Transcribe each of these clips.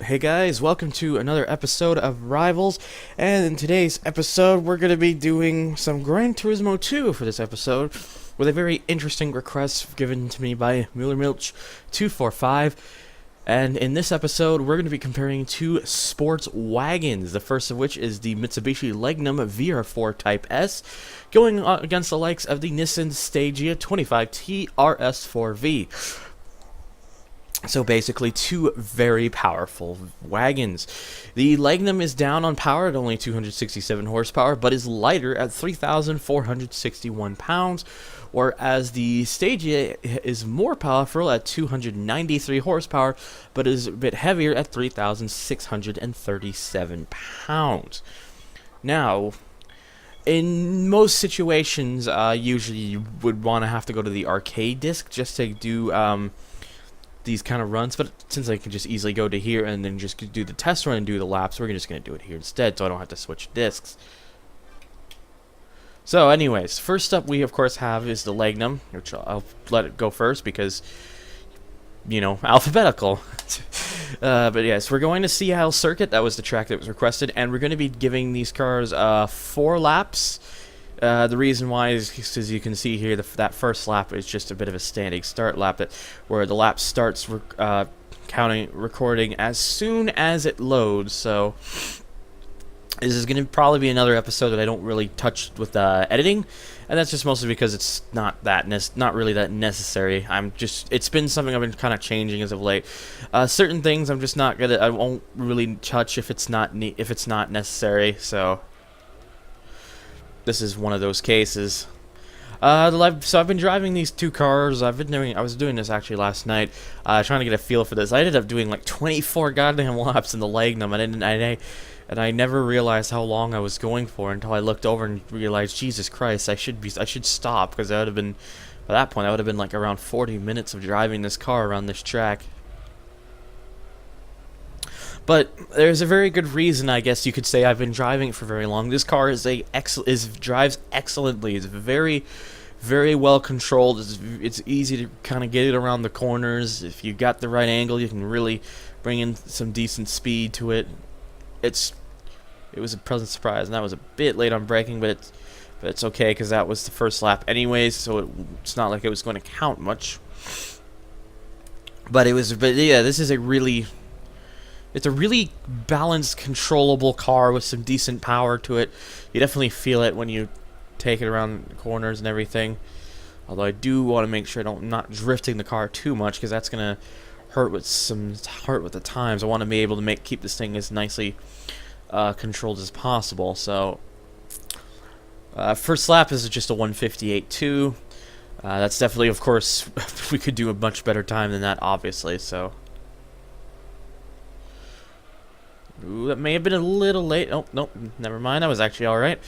Hey guys, welcome to another episode of Rivals, and in today's episode we're going to be doing some Gran Turismo 2 for this episode, with a very interesting request given to me by MullerMilch245, and in this episode we're going to be comparing two sports wagons, the first of which is the Mitsubishi Legnum VR4 Type S, going against the likes of the Nissan Stagea 25T RS4V. So basically, two very powerful wagons. The Legnum is down on power at only 267 horsepower, but is lighter at 3,461 pounds, whereas the Stagea is more powerful at 293 horsepower, but is a bit heavier at 3,637 pounds. Now, in most situations, usually you would want to have to go to the arcade disc just to do these kind of runs, but since I can just easily go to here and then just do the test run and do the laps, we're just going to do it here instead, so I don't have to switch discs. So anyways, first up we of course have is the Legnum, which I'll let it go first because, you know, alphabetical. But yes, we're going to Sea Circuit. That was the track that was requested, and we're going to be giving these cars 4 laps. The reason why is, as you can see here, that first lap is just a bit of a standing start lap, where the lap starts recording as soon as it loads. So this is going to probably be another episode that I don't really touch with editing, and that's just mostly because it's not really that necessary. It's been something I've been kind of changing as of late. Certain things I won't really touch if it's not necessary. So this is one of those cases. So I've been driving these two cars. I was doing this actually last night, trying to get a feel for this. I ended up doing like 24 goddamn laps in the Legnum, and I never realized how long I was going for until I looked over and realized, Jesus Christ, I should stop, because by that point, that would have been like around 40 minutes of driving this car around this track. But there's a very good reason, I guess you could say, I've been driving it for very long. This car drives excellently. It's very, very well controlled. It's easy to kind of get it around the corners. If you got the right angle, you can really bring in some decent speed to it. It was a pleasant surprise, and that was a bit late on braking, but it's okay because that was the first lap anyways, so it's not like it was going to count much. But yeah, this is it's a really balanced, controllable car with some decent power to it. You definitely feel it when you take it around the corners and everything. Although I do want to make sure I'm not drifting the car too much, because that's gonna hurt with the times. I want to be able to keep this thing as nicely controlled as possible. So first lap is just a 1:58.2. That's definitely, of course, we could do a much better time than that, obviously. So. Ooh, that may have been a little late. Oh, nope, never mind. That was actually alright.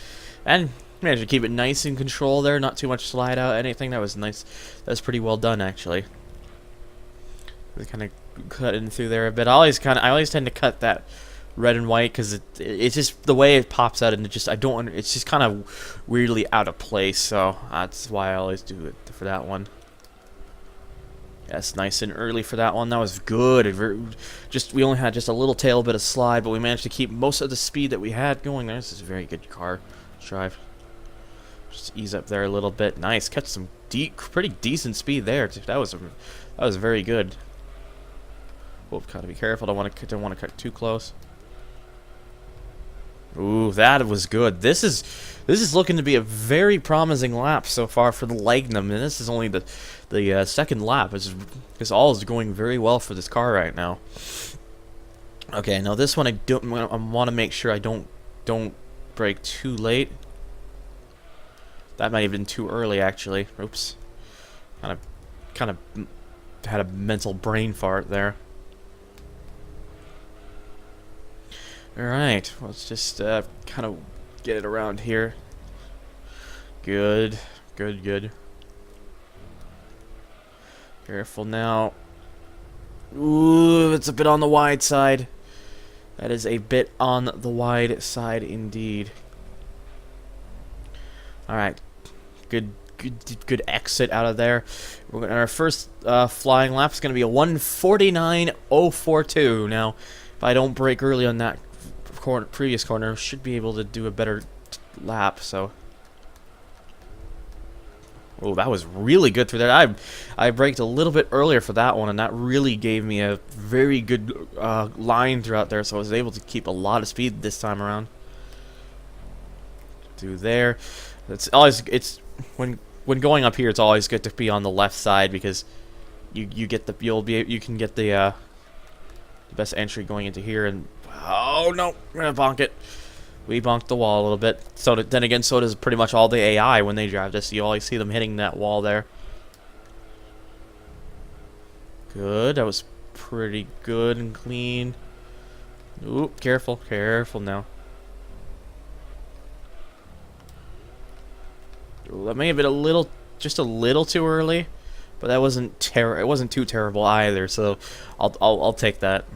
And managed to keep it nice in control there. Not too much slide out, anything. That was nice. That was pretty well done, actually. We kind of cut in through there a bit. I always tend to cut that red and white because it's just the way it pops out, and it's just kind of weirdly out of place. So that's why I always do it for that one. Yes, nice and early for that one. That was good. We only had just a little tail bit of slide, but we managed to keep most of the speed that we had going there. This is a very good car to drive. Just ease up there a little bit. Nice. Catch some pretty decent speed there. That was very good. Oh, gotta be careful. Don't want to cut too close. Ooh, that was good. This is looking to be a very promising lap so far for the Legnum, and this is only the second lap. This all is going very well for this car right now. Okay, now this one I want to make sure I don't brake too late. That might have been too early, actually. Oops, kind of had a mental brain fart there. Alright, let's just kind of get it around here. Good. Careful now. Ooh, it's a bit on the wide side. That is a bit on the wide side indeed. Alright, good exit out of there. Our first flying lap is going to be a 1:49.042. Now, if I don't break early on that previous corner, should be able to do a better lap. So, oh, that was really good through there. I braked a little bit earlier for that one, and that really gave me a very good line throughout there. So I was able to keep a lot of speed this time around. Through there, it's when going up here, it's always good to be on the left side because you can get the best entry going into here. And oh no, we're gonna bonk it. We bonked the wall a little bit. So then again, so does pretty much all the AI when they drive this. You always see them hitting that wall there. Good. That was pretty good and clean. Oop, careful, careful now. Ooh, that may have been just a little too early, but that wasn't it wasn't too terrible either. So I'll take that.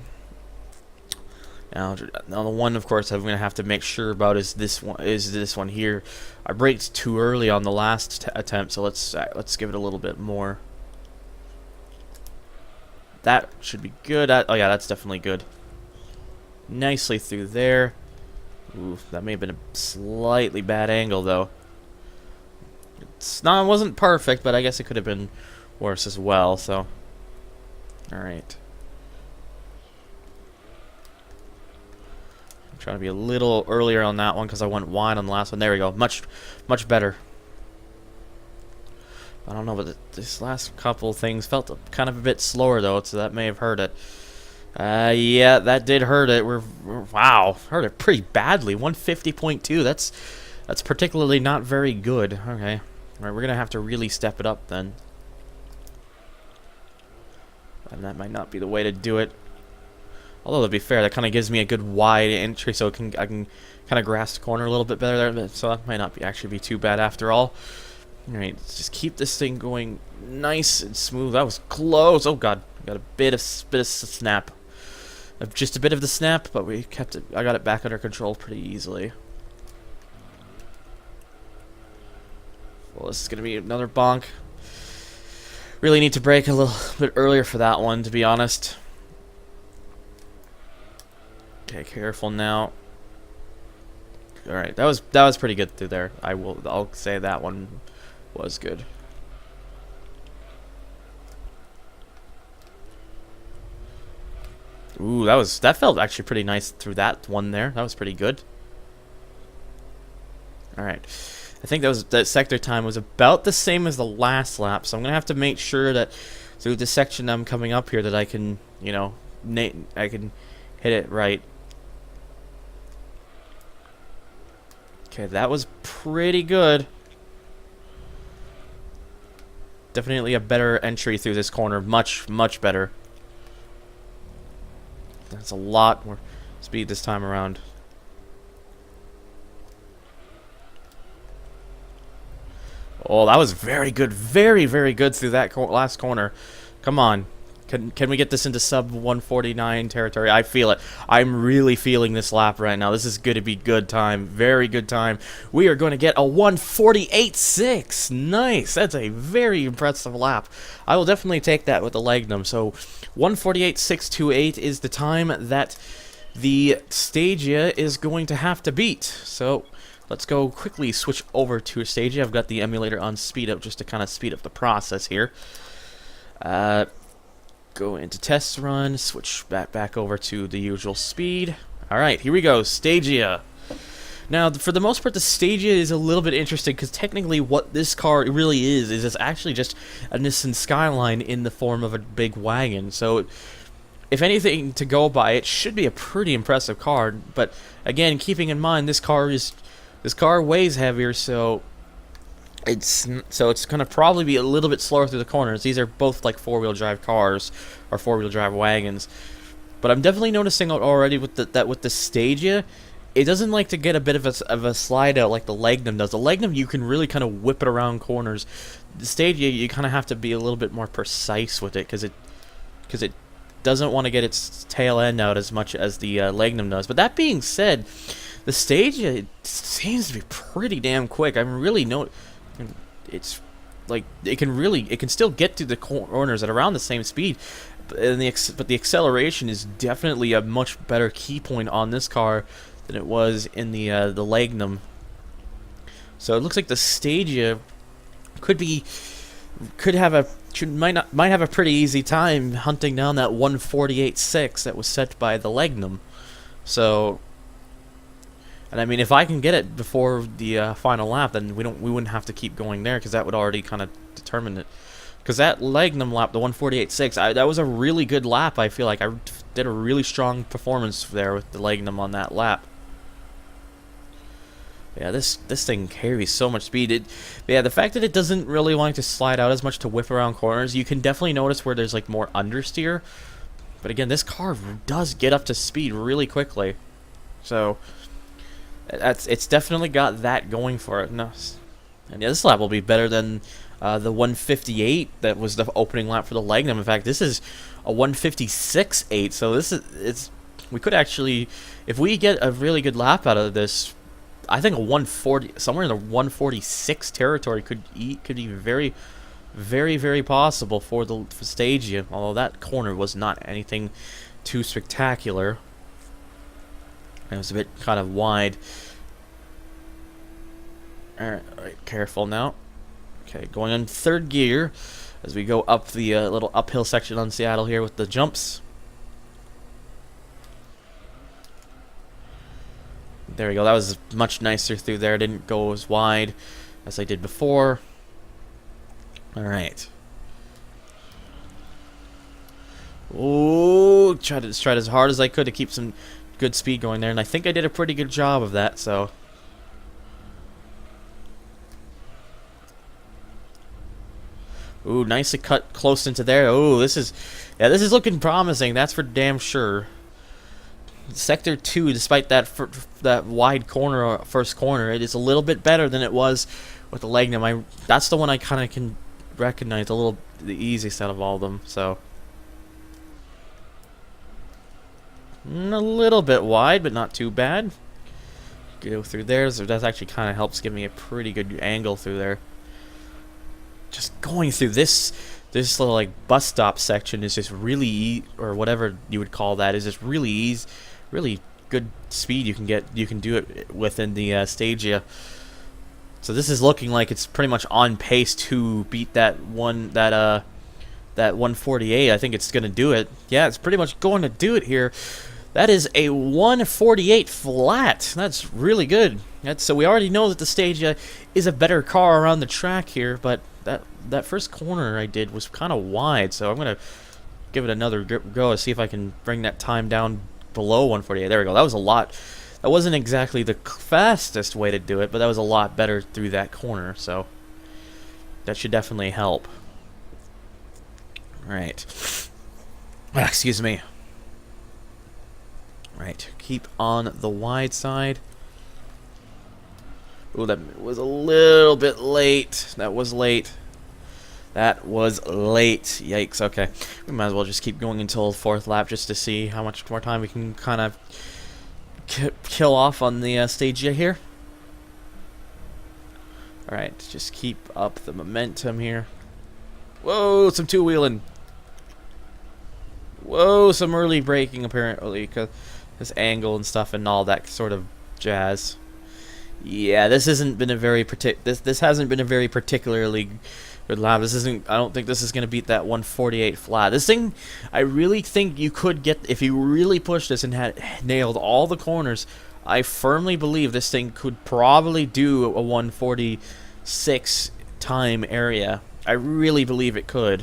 Now the one, of course, I'm gonna have to make sure about is this one here. I braked too early on the last attempt, so let's give it a little bit more. That should be good. Oh yeah, that's definitely good. Nicely through there. Ooh, that may have been a slightly bad angle though. It wasn't perfect, but I guess it could have been worse as well. So, all right. Trying to be a little earlier on that one because I went wide on the last one. There we go. Much better. I don't know, but this last couple things felt kind of a bit slower though, so that may have hurt it. Yeah, that did hurt it. Wow, hurt it pretty badly. 150.2. That's particularly not very good. Okay, all right, we're gonna have to really step it up then, and that might not be the way to do it. Although, to be fair, that kind of gives me a good wide entry, so I can kind of grasp the corner a little bit better there. So that might not actually be too bad after all. All right, let's just keep this thing going nice and smooth. That was close. Oh god, got a bit of snap, just a bit of the snap, but we kept it. I got it back under control pretty easily. Well, this is gonna be another bonk. Really need to brake a little bit earlier for that one, to be honest. Okay, careful now. All right, that was pretty good through there. I'll say that one was good. Ooh, that felt actually pretty nice through that one there. That was pretty good. All right, I think that sector time was about the same as the last lap, so I'm gonna have to make sure that through the section I'm coming up here that I can, I can hit it right. Okay, that was pretty good. Definitely a better entry through this corner. Much better. That's a lot more speed this time around. Oh, that was very good. Very good through that last corner. Come on. Can we get this into sub 149 territory? I feel it. I'm really feeling this lap right now. This is going to be good time. Very good time. We are going to get a 148.6. Nice. That's a very impressive lap. I will definitely take that with the Legnum. So 148.628 is the time that the Stagia is going to have to beat. So let's go quickly switch over to Stagia. I've got the emulator on speed up just to kind of speed up the process here. Go into test run, switch back over to the usual speed. Alright, here we go, Stagia. Now, for the most part, the Stagia is a little bit interesting because technically what this car really is it's actually just a Nissan Skyline in the form of a big wagon. So, if anything to go by, it should be a pretty impressive car. But again, keeping in mind this car weighs heavier, so it's gonna probably be a little bit slower through the corners. These are both like four-wheel drive cars or four-wheel drive wagons, but I'm definitely noticing already with the Stagia, it doesn't like to get a bit of a slide out like the Legnum does. The Legnum, you can really kind of whip it around corners. The Stagia, you kind of have to be a little bit more precise with it because it doesn't want to get its tail end out as much as the Legnum does. But that being said, the Stagia seems to be pretty damn quick. I'm really it's like it can still get to the corners at around the same speed, but the acceleration is definitely a much better key point on this car than it was in the Lagnum. So it looks like the Stagia might have a pretty easy time hunting down that 148.6 that was set by the Lagnum. So, and I mean, if I can get it before the final lap, then we wouldn't have to keep going there, because that would already kind of determine it. Because that Lagnum lap, the 148.6, that was a really good lap. I feel like I did a really strong performance there with the Lagnum on that lap. Yeah, this thing carries so much speed. Yeah, the fact that it doesn't really want to slide out as much to whip around corners, you can definitely notice where there's like more understeer. But again, this car does get up to speed really quickly. So it's definitely got that going for it. No, and yeah, this lap will be better than the 158 that was the opening lap for the Lagnum. In fact, this is a 156.8. So we could actually, if we get a really good lap out of this, I think a 140, somewhere in the 146 territory could be very, very, very possible for the Stagia. Although that corner was not anything too spectacular. It was a bit kind of wide. Alright, careful now. Okay, going in third gear as we go up the little uphill section on Seattle here with the jumps. There we go. That was much nicer through there. Didn't go as wide as I did before. Alright. Oh, tried as hard as I could to keep some good speed going there, and I think I did a pretty good job of that, so. Ooh, nicely cut close into there. Oh, this is looking promising. That's for damn sure. Sector 2, despite that wide corner, first corner, it is a little bit better than it was with the Lagnum. That's the one I kind of can recognize the easiest out of all of them. So a little bit wide, but not too bad. Go through there, so that actually kind of helps give me a pretty good angle through there. Just going through this little like bus stop section is just really or whatever you would call that, is just really easy. Really good speed you can do it within the Stagia. So this is looking like it's pretty much on pace to beat that 148. I think it's gonna do it. Yeah, it's pretty much going to do it here. That is a 148 flat. That's really good. So we already know that the Stagia is a better car around the track here, but that first corner I did was kind of wide, so I'm gonna give it another go to see if I can bring that time down below 148. There we go. That was a lot. That wasn't exactly the fastest way to do it, but that was a lot better through that corner, so that should definitely help. Alright. Excuse me. Right, keep on the wide side. Ooh, that was a little bit late. That was late. That was late. Yikes, okay. We might as well just keep going until fourth lap just to see how much more time we can kind of kill off on the Stagia here. Alright, just keep up the momentum here. Whoa, some two-wheeling. Whoa, some early braking apparently, because this angle and stuff and all that sort of jazz. Yeah, this hasn't been a very particularly good lap. I don't think this is going to beat that 148 flat. This thing, I really think you could get, if you really pushed this and had nailed all the corners, I firmly believe this thing could probably do a 146 time area. I really believe it could.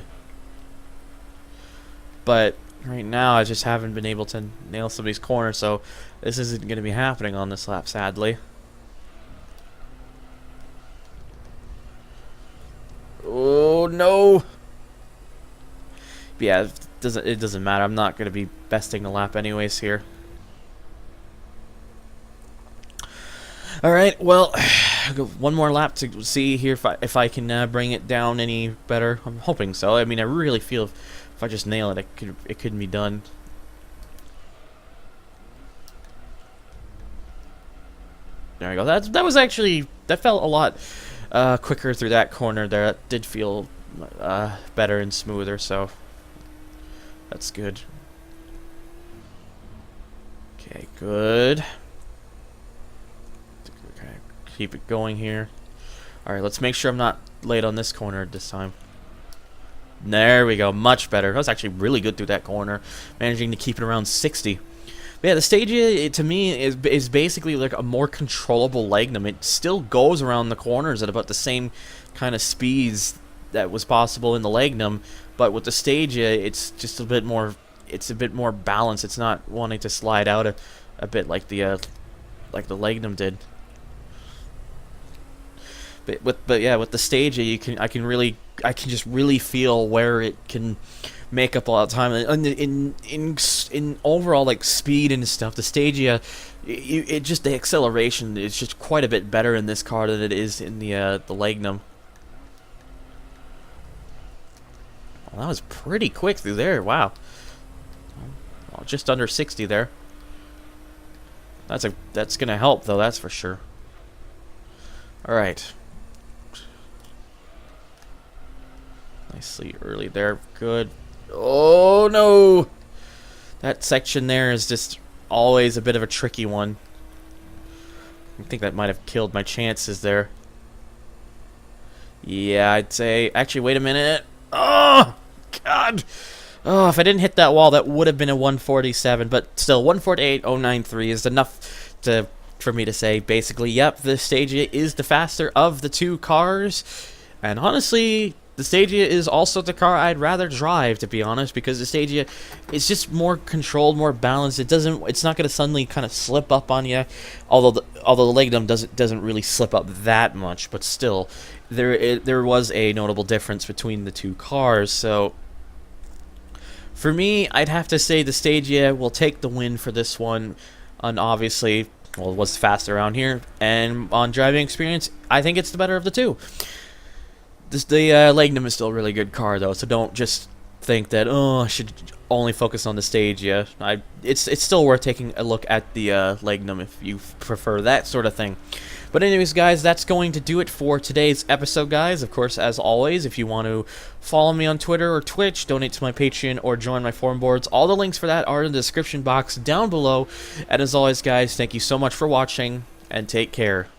But right now, I just haven't been able to nail some of these corners, so this isn't going to be happening on this lap, sadly. Oh no! Yeah, it doesn't matter. I'm not going to be besting the lap anyways here. All right, well, one more lap to see here if I can bring it down any better. I'm hoping so. I mean, I really feel if I just nail it, it could be done. There we go. That was actually, that felt a lot quicker through that corner there. That did feel better and smoother, so That's good. Okay, good. Okay, keep it going here. Alright, let's make sure I'm not late on this corner this time. There we go, much better. I was actually really good through that corner, managing to keep it around 60. But yeah, the Stagia, to me, is basically like a more controllable Legnum. It still goes around the corners at about the same kind of speeds that was possible in the Legnum, but with the Stagia, it's just a bit more. It's a bit more balanced. It's not wanting to slide out a bit like the Legnum did. But yeah, with the Stagia, I can just really feel where it can make up a lot of time. And in overall like speed and stuff, the Stagia, it just, the acceleration is just quite a bit better in this car than it is in the Legnum. Well, that was pretty quick through there. Wow. Well, just under 60 there. That's gonna help though. That's for sure. All right. Nicely early there. Good. Oh, no! That section there is just always a bit of a tricky one. I think that might have killed my chances there. Yeah, I'd say... Actually, wait a minute. Oh, God! Oh, if I didn't hit that wall, that would have been a 147. But still, 148.093 is enough for me to say, basically, yep, the Stagia is the faster of the two cars. And honestly... the Stagia is also the car I'd rather drive, to be honest, because the Stagia is just more controlled, more balanced. It's not going to suddenly kind of slip up on you, although the Legnum doesn't really slip up that much, but still, there was a notable difference between the two cars. So for me, I'd have to say the Stagia will take the win for this one, and obviously, well, it was fast around here, and on driving experience, I think it's the better of the two. The Legnum is still a really good car, though, so don't just think that, oh, I should only focus on the Stagia. It's still worth taking a look at the Legnum if you prefer that sort of thing. But anyways, guys, that's going to do it for today's episode, guys. Of course, as always, if you want to follow me on Twitter or Twitch, donate to my Patreon, or join my forum boards, all the links for that are in the description box down below. And as always, guys, thank you so much for watching, and take care.